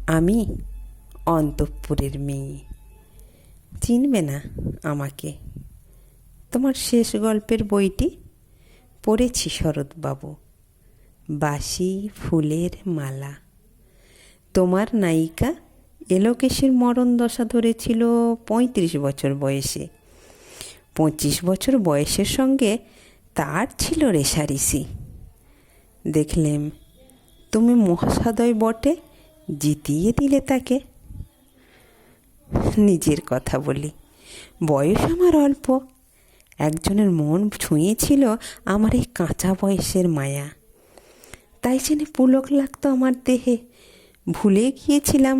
আমি অন্তঃপুরের মেয়ে, চিনবে না আমাকে। তোমার শেষ গল্পের বইটি পড়েছি শরৎবাবু, বাসি ফুলের মালা। তোমার নায়িকা এলোকেশের মরণ দশা ধরেছিল ৩৫ বছর বয়সে। ২৫ বছর বয়সের সঙ্গে তার ছিল রেশারেশি। দেখলেম তুমি মহাসদয় বটে, জিতিয়ে দিলে তাকে। নিজের কথা বলি, বয়স আমার অল্প। একজনের মন ছুঁয়েছিল আমার এই কাঁচা বয়সের মায়া, তাই জেনে পুলক লাগতো আমার দেহে। ভুলে গিয়েছিলাম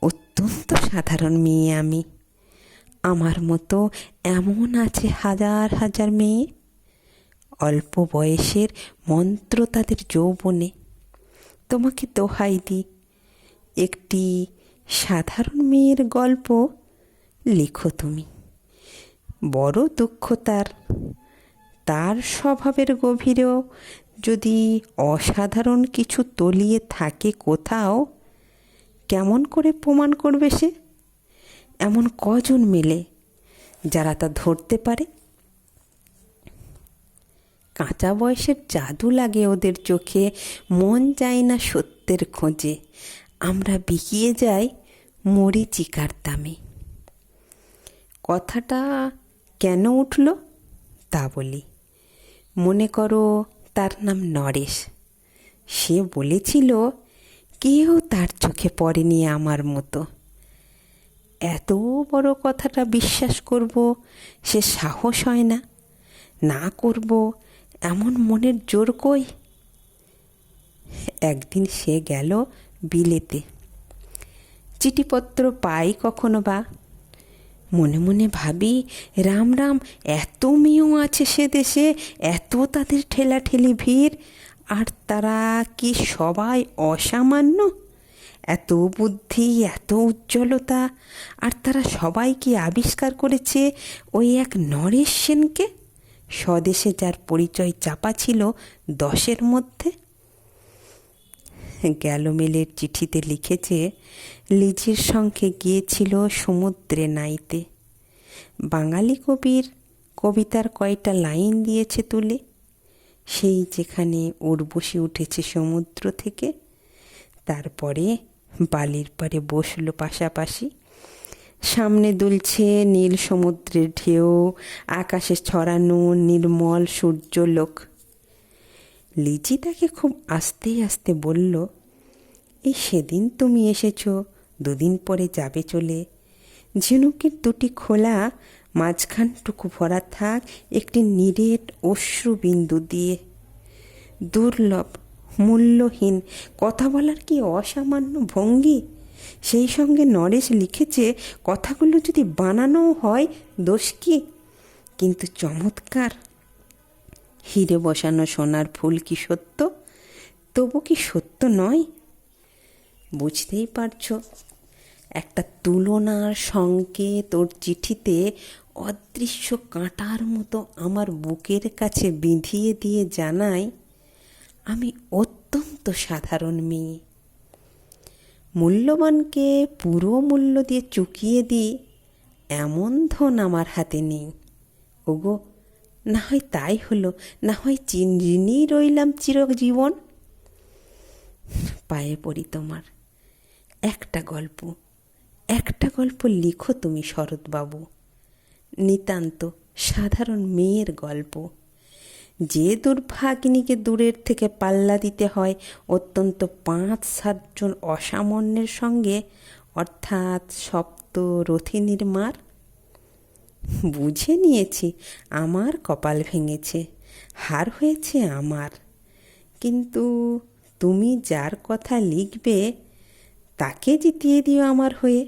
অত্যন্ত সাধারণ মেয়ে আমি। আমার মতো এমন আছে হাজার হাজার মেয়ে, অল্প বয়সের মন্ত্র তাদের যৌবনে। তোমাকে দোহাই দিই, একটি সাধারণ মেয়ের গল্প লিখো তুমি। বড় দুঃখ তার স্বভাবের গভীরেও যদি অসাধারণ কিছু তলিয়ে থাকে কোথাও, কেমন করে প্রমাণ করবে সে? এমন কজন মেলে যারা তা ধরতে পারে? কাঁচা বয়সের জাদু লাগে ওদের চোখে, মন যায় না সত্যের খোঁজে। আমরা বিকিয়ে যাই মরীচিকার দামে। কথাটা কেন উঠল তা বলি। মনে করো তার নাম নরেশ। সে বলেছিল কেউ তার চোখে পড়েনি আমার মতো। এত বড় কথাটা বিশ্বাস করব সে সাহস হয় না। না করব এমন মনের জোর কই? একদিন সে গেল বিলেতে। চিঠিপত্র পাই কখনো বা। মনে মনে ভাবি, রাম রাম, এত মেয়েও আছে সে দেশে, এত তাদের ঠেলাঠেলি ভিড়, আর তারা কি সবাই অসামান্য? এত বুদ্ধি, এত উজ্জ্বলতা, আর তারা সবাই কি আবিষ্কার করেছে ওই এক নরেশ সেনকে, স্বদেশে যার পরিচয় চাপা ছিল 10-এর মধ্যে। গ্যালোমেলের চিঠিতে লিখেছে লিজির সঙ্গে গিয়েছিল সমুদ্রে নাইতে। বাঙালি কবির কবিতার কয়টা লাইন দিয়েছে তুলে, সেই যেখানে উর্বশী উঠেছে সমুদ্র থেকে। তারপরে বালির পাড়ে বসলো পাশাপাশি। সামনে দুলছে নীল সমুদ্রের ঢেউ, আকাশে ছড়ানো নির্মল সূর্যলোক। লিজি তাকে খুব আস্তে আস্তে বলল, এই সেদিন তুমি এসেছো, 2 দিন পরে যাবে চলে। ঝিনুকের 2টি খোলা, মাঝখানটুকু ভরা থাক একটি নিরেট অশ্রুবিন্দু দিয়ে। দুর্লভ, মূল্যহীন কথা বলার কি অসামান্য ভঙ্গি! সেই সঙ্গে নরেশ লিখেছে কথাগুলো যদি বানানো হয় দোষ কি? কিন্তু চমৎকার। হিরে বসানো সোনার ফুল কি সত্য? তবু কি সত্য নয়? বুঝতেই পারছ। একটা তুলনার সংকেত ওর চিঠিতে অদৃশ্য কাঁটার মতো আমার বুকের কাছে বিঁধিয়ে দিয়ে জানায়, আমি অত্যন্ত সাধারণ মেয়ে। মূল্যবানকে পুরো মূল্য দিয়ে চুকিয়ে দিই এমন ধন আমার হাতে নেই। ওগো, না হয় তাই হলো, না হয় ঋণী রইলাম চিরজীবন। পায়ে পড়ি তোমার, একটা গল্প লিখো তুমি শরৎবাবু। নিতান্ত সাধারণ মেয়ের গল্প, যে দুর্ভাগিনীকে দূরের থেকে পাল্লা দিতে হয় অত্যন্ত 5-7 জন অসামান্যের সঙ্গে, অর্থাৎ সপ্তরথিনীর মার। বুঝে নিয়েছি আমার কপাল ভেঙেছে, হার হয়েছে আমার। কিন্তু তুমি যার কথা লিখবে তাকে জিতিয়ে দিও আমার হয়ে।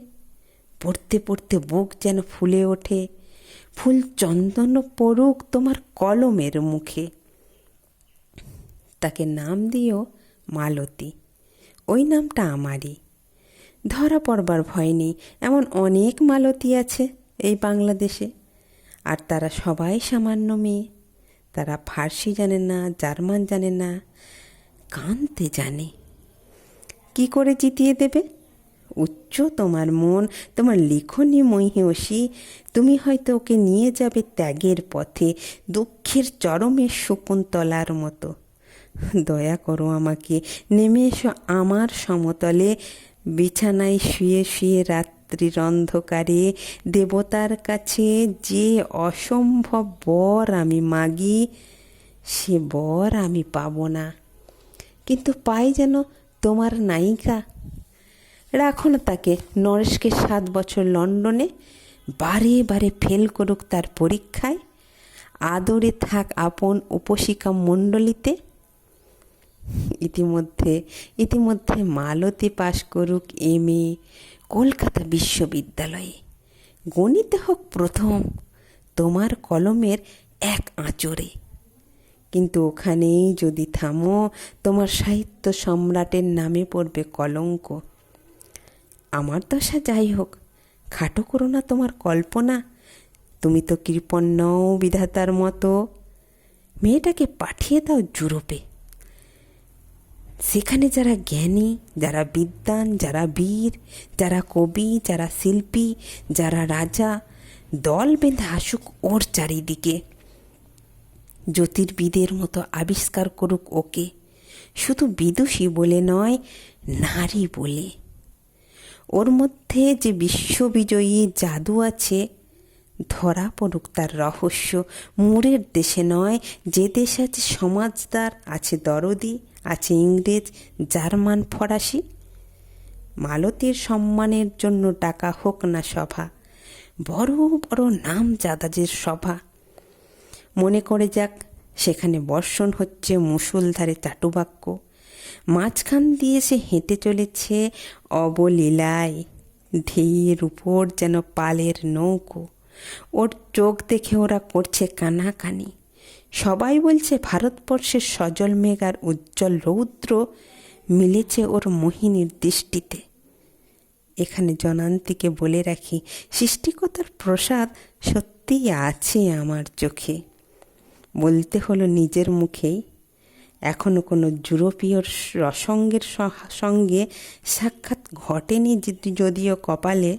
পড়তে পড়তে বুক যেন ফুলে ওঠে, ফুল চন্দন পড়ুক তোমার কলমের মুখে। তাকে নাম দিও মালতী, ওই নামটা আমারই। ধরা পড়বার ভয় নেই, এমন অনেক মালতী আছে এই বাংলাদেশে, আর তারা সবাই সামান্য মেয়ে। তারা ফার্সি জানে না, জার্মান জানে না, কানতে জানে। কি করে জিতিয়ে দেবে? উচ্চ তোমার মন, তোমার লিখনি মহিষী। তুমি হয়তো ওকে নিয়ে যাবে ত্যাগের পথে, দুঃখের চরমে শকুন্তলার মতো। দয়া করো আমাকে, নেমে এসো আমার সমতলে। বিছানায় শুয়ে শুয়ে রাত্রির অন্ধকারে দেবতার কাছে যে অসম্ভব বর আমি মাগি, সে বর আমি পাব না, কিন্তু পাই যেন তোমার নায়িকা। রাখো না তাকে, নরেশকে 7 বছর লন্ডনে, বারে বারে ফেল করুক তার পরীক্ষায়, আদরে থাক আপন উপশিকা মণ্ডলীতে। ইতিমধ্যে মালতী পাশ করুক MA কলকাতা বিশ্ববিদ্যালয়ে, গণিতে হোক প্রথম তোমার কলমের এক আঁচড়ে। কিন্তু ওখানেই যদি থামো, তোমার সাহিত্য সম্রাটের নামে পড়বে কলঙ্ক। আমার দশা যাই হোক, খাটো করো না তোমার কল্পনা। তুমি তো কৃপণ নও বিধাতার মতো। মেয়েটাকে পাঠিয়ে দাও ইউরোপে। সেখানে যারা জ্ঞানী, যারা বিদ্বান, যারা বীর, যারা কবি, যারা শিল্পী, যারা রাজা, দল বেঁধে আসুক ওর চারিদিকে। জ্যোতির্বিদের মতো আবিষ্কার করুক ওকে, শুধু বিদুষী বলে নয়, নারী বলে। ওর মধ্যে যে বিশ্ববিজয়ী জাদু আছে, ধরা পড়ুক তার রহস্য। মোরের দেশে নয়, যে দেশে আছে সমাজদার, আছে দরদি, আছে ইংরেজ, জার্মান, ফরাসি। মালতীর সম্মানের জন্য ডাকা হোক না সভা, বড় বড় নাম জাদাজের সভা। মনে করে যাক, সেখানে বর্ষণ হচ্ছে মুষলধারে চাটুবাক্য, মাঝখান দিয়ে সে হেঁটে চলেছে অবলীলায়, ঢেউয়ের উপর যেন পালের নৌকো। ওর চোখ দেখে ওরা করছে কানাকানি। সবাই বলছে ভারতবর্ষের সজল মেঘ আর উজ্জ্বল রৌদ্র মিলেছে ওর মোহিনীর দৃষ্টিতে। এখানে জনান্তিকে বলে রাখি, সৃষ্টিকতার প্রসাদ সত্যিই আছে আমার চোখে। বলতে হলো নিজের মুখেই। এখনো কোনো ইউরোপীয় রসঙ্গের সঙ্গে সাক্ষাৎ ঘটেনি যদিও কপালে।